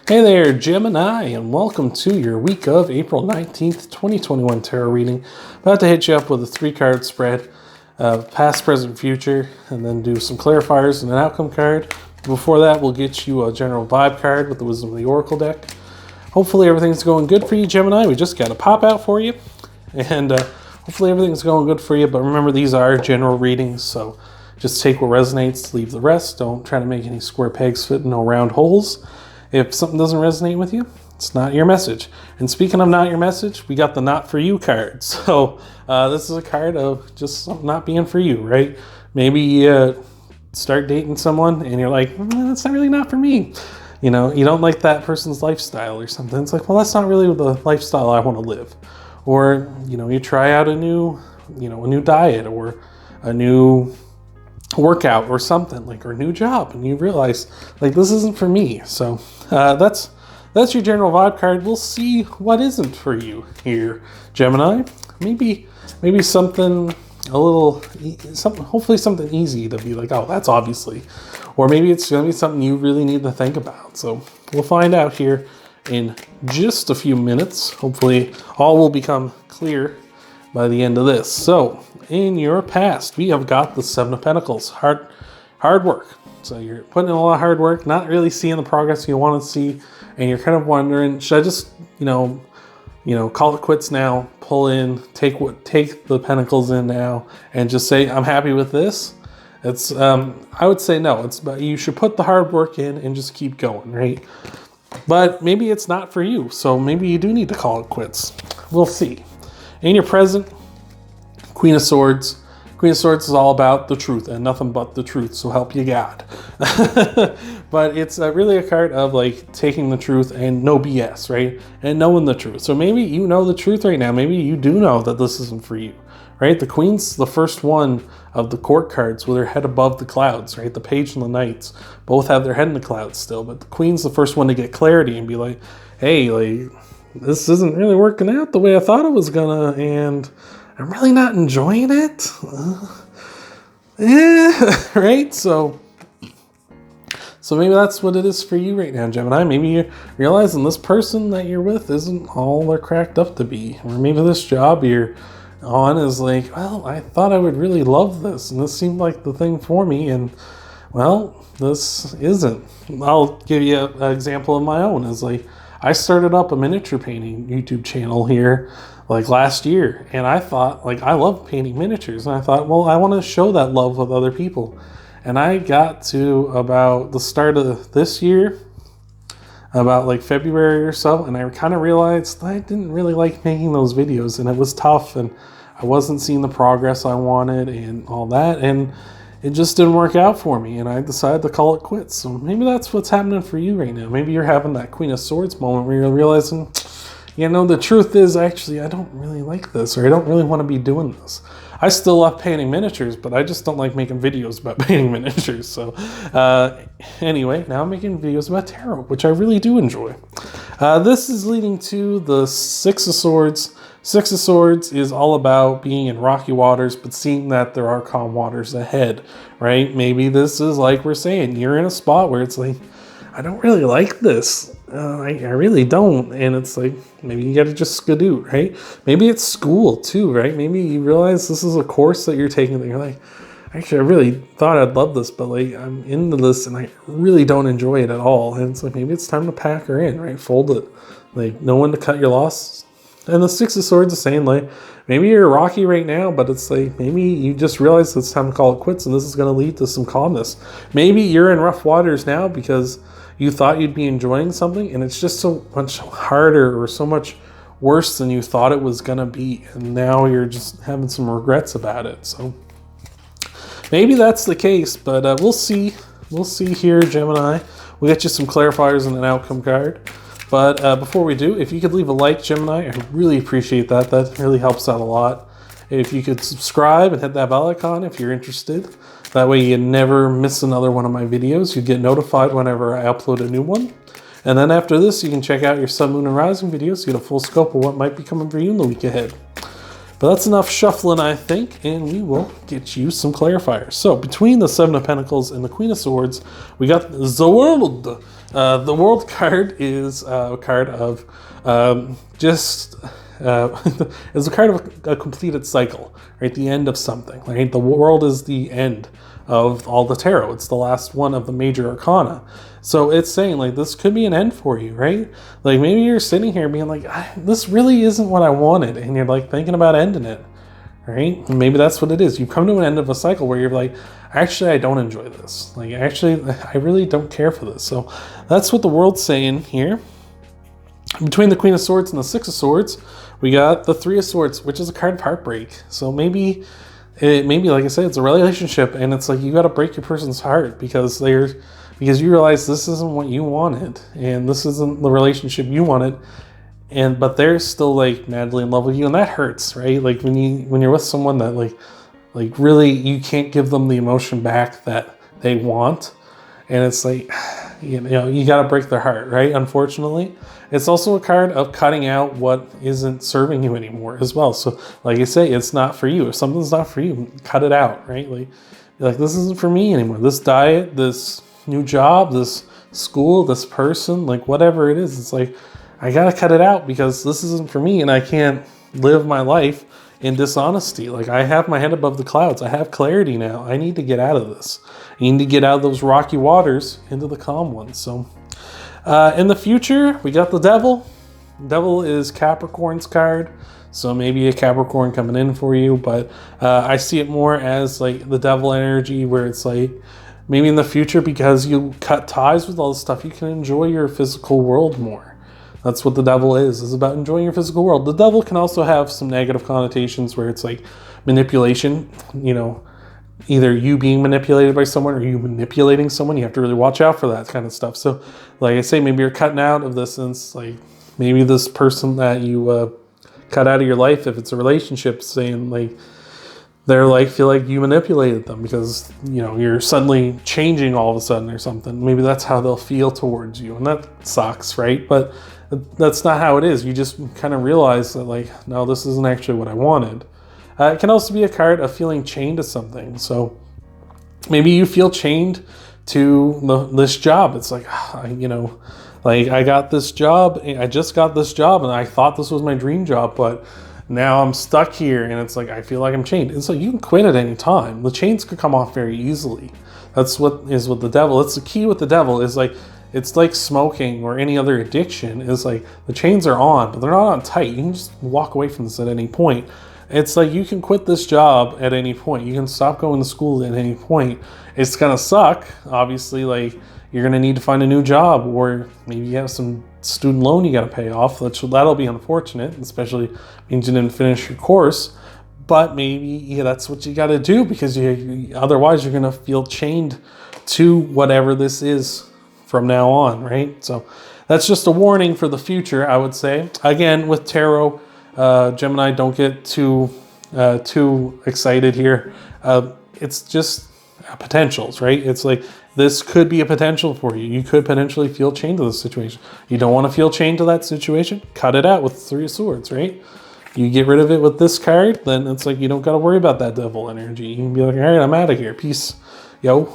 Hey there, Gemini, and welcome to your week of April 19th, 2021 tarot reading. About to hit you up with a 3-card spread, past, present, future, and then do some clarifiers and an outcome card. Before that, we'll get you a general vibe card with the Wisdom of the Oracle deck. Hopefully everything's going good for you, Gemini. We just got a pop out for you, and hopefully everything's going good for you. But remember, these are general readings, so just take what resonates, leave the rest. Don't try to make any square pegs fit in no round holes. If something doesn't resonate with you, it's not your message. And speaking of not your message, we got the not for you card. So this is a card of just not being for you, right? Maybe you start dating someone and you're like, that's not really not for me. You know, you don't like that person's lifestyle or something. It's like, well, that's not really the lifestyle I want to live. Or, you know, you try out a new diet or a new workout or something, like, or a new job, and you realize, like, this isn't for me. So that's your general vibe card. We'll see what isn't for you here, Gemini. Maybe something hopefully something easy to be like, oh, that's obviously, or maybe it's gonna be something you really need to think about. So we'll find out here in just a few minutes. Hopefully all will become clear by the end of this. So in your past, we have got the Seven of Pentacles, hard work. So you're putting in a lot of hard work, not really seeing the progress you want to see, and you're kind of wondering, should I just, call it quits now, pull in, take the Pentacles in now, and just say, I'm happy with this? It's, I would say no. You should put the hard work in and just keep going, right? But maybe it's not for you, so maybe you do need to call it quits. We'll see. In your present, Queen of Swords. Queen of Swords is all about the truth and nothing but the truth, so help you God. But it's really a card of, like, taking the truth and no BS, right? And knowing the truth. So maybe you know the truth right now. Maybe you do know that this isn't for you, right? The Queen's the first one of the court cards with her head above the clouds, right? The Page and the Knights both have their head in the clouds still, but the Queen's the first one to get clarity and be like, hey, like, this isn't really working out the way I thought it was gonna, and I'm really not enjoying it. Right? So maybe that's what it is for you right now, Gemini. Maybe you're realizing this person that you're with isn't all they're cracked up to be. Or maybe this job you're on is like, well, I thought I would really love this, and this seemed like the thing for me, and, well, this isn't. I'll give you an example of my own. Is like, I started up a miniature painting YouTube channel here like last year, and I thought, like, I love painting miniatures, and I thought, well, I want to show that love with other people. And I got to about the start of this year, about like February or so, and I kind of realized I didn't really like making those videos, and it was tough, and I wasn't seeing the progress I wanted and all that, and it just didn't work out for me, and I decided to call it quits. So maybe that's what's happening for you right now. Maybe you're having that Queen of Swords moment where you're realizing, the truth is, actually, I don't really like this, or I don't really want to be doing this. I still love painting miniatures, but I just don't like making videos about painting miniatures. So anyway, now I'm making videos about tarot, which I really do enjoy. This is leading to the Six of Swords. Six of Swords is all about being in rocky waters, but seeing that there are calm waters ahead, right? Maybe this is like we're saying, you're in a spot where it's like, I don't really like this. I really don't. And it's like, maybe you got to just skadoot, right? Maybe it's school too, right? Maybe you realize this is a course that you're taking that you're like, actually, I really thought I'd love this, but, like, I'm into this and I really don't enjoy it at all. And it's like, maybe it's time to pack her in, right? Fold it. Like, know when to cut your losses. And the Six of Swords is saying, like, maybe you're rocky right now, but it's like, maybe you just realize it's time to call it quits, and this is going to lead to some calmness. Maybe you're in rough waters now because you thought you'd be enjoying something, and it's just so much harder or so much worse than you thought it was going to be, and now you're just having some regrets about it. So maybe that's the case, but we'll see. We'll see here, Gemini. We'll get you some clarifiers and an outcome card. But before we do, if you could leave a like, Gemini, I really appreciate that. That really helps out a lot. If you could subscribe and hit that bell icon if you're interested. That way you never miss another one of my videos. You get notified whenever I upload a new one. And then after this, you can check out your Sun, Moon, and Rising videos to get a full scope of what might be coming for you in the week ahead. But that's enough shuffling, I think, and we will get you some clarifiers. So between the Seven of Pentacles and the Queen of Swords, we got the world. The World card is a card of just is a card of a completed cycle, right? The end of something, right? The World is the end of all the tarot. It's the last one of the major arcana. So it's saying like this could be an end for you, right? Like maybe you're sitting here being like, this really isn't what I wanted, and you're like thinking about ending it, right? And maybe that's what it is. You come to an end of a cycle where you're like, actually, I don't enjoy this. Like, actually, I really don't care for this. So that's what the World's saying here. Between the Queen of Swords and the Six of Swords, we got the Three of Swords, which is a card of heartbreak. So maybe, like I said, it's a relationship, and it's like you got to break your person's heart because you realize this isn't what you wanted, and this isn't the relationship you wanted. But they're still like madly in love with you, and that hurts, right? Like when you're with someone that like really you can't give them the emotion back that they want, and it's like, you know, you got to break their heart, right? Unfortunately, it's also a card of cutting out what isn't serving you anymore as well. So like I say, it's not for you. If something's not for you, cut it out, right? Like this isn't for me anymore. This diet, this new job, this school, this person, like whatever it is, it's like I gotta cut it out because this isn't for me, and I can't live my life in dishonesty. Like I have my head above the clouds. I have clarity now. I need to get out of this. I need to get out of those rocky waters into the calm ones. So in the future, we got the Devil. Devil is Capricorn's card. So maybe a Capricorn coming in for you, but I see it more as like the Devil energy where it's like maybe in the future, because you cut ties with all this stuff, you can enjoy your physical world more. That's what the Devil is about enjoying your physical world. The Devil can also have some negative connotations where it's like manipulation, you know, either you being manipulated by someone or you manipulating someone. You have to really watch out for that kind of stuff. So like I say, maybe you're cutting out of this, and it's like maybe this person that you cut out of your life, if it's a relationship, saying like, they're like, feel like you manipulated them because, you know, you're suddenly changing all of a sudden or something. Maybe that's how they'll feel towards you, and that sucks, right? But that's not how it is. You just kind of realize that like, no, this isn't actually what I wanted. It can also be a card of feeling chained to something. So maybe you feel chained to this job. It's like, you know, like I got this job, I just got this job, and I thought this was my dream job, but now I'm stuck here, and it's like I feel like I'm chained. And so you can quit at any time. The chains could come off very easily. That's what is with the Devil. It's the key with the Devil is like, it's like smoking or any other addiction. Is like the chains are on, but they're not on tight. You can just walk away from this at any point. It's like you can quit this job at any point. You can stop going to school at any point. It's gonna suck, obviously. Like you're gonna need to find a new job, or maybe you have some student loan you gotta pay off. That'll be unfortunate, especially means you didn't finish your course. But maybe that's what you gotta do, because otherwise you're gonna feel chained to whatever this is from now on, right? So that's just a warning for the future, I would say. Again, with tarot, Gemini, don't get too excited here. It's just potentials, right? It's like this could be a potential for you. You could potentially feel chained to this situation. You don't want to feel chained to that situation? Cut it out with the Three of Swords, right? You get rid of it with this card, then it's like you don't got to worry about that Devil energy. You can be like, all right, I'm out of here. Peace, yo.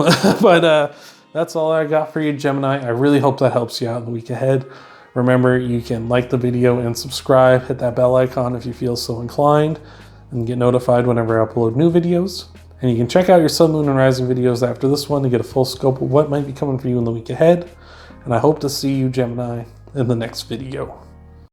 But that's all I got for you, Gemini. I really hope that helps you out in the week ahead. Remember, you can like the video and subscribe. Hit that bell icon if you feel so inclined, and get notified whenever I upload new videos. And you can check out your Sun, Moon, and Rising videos after this one to get a full scope of what might be coming for you in the week ahead. And I hope to see you, Gemini, in the next video.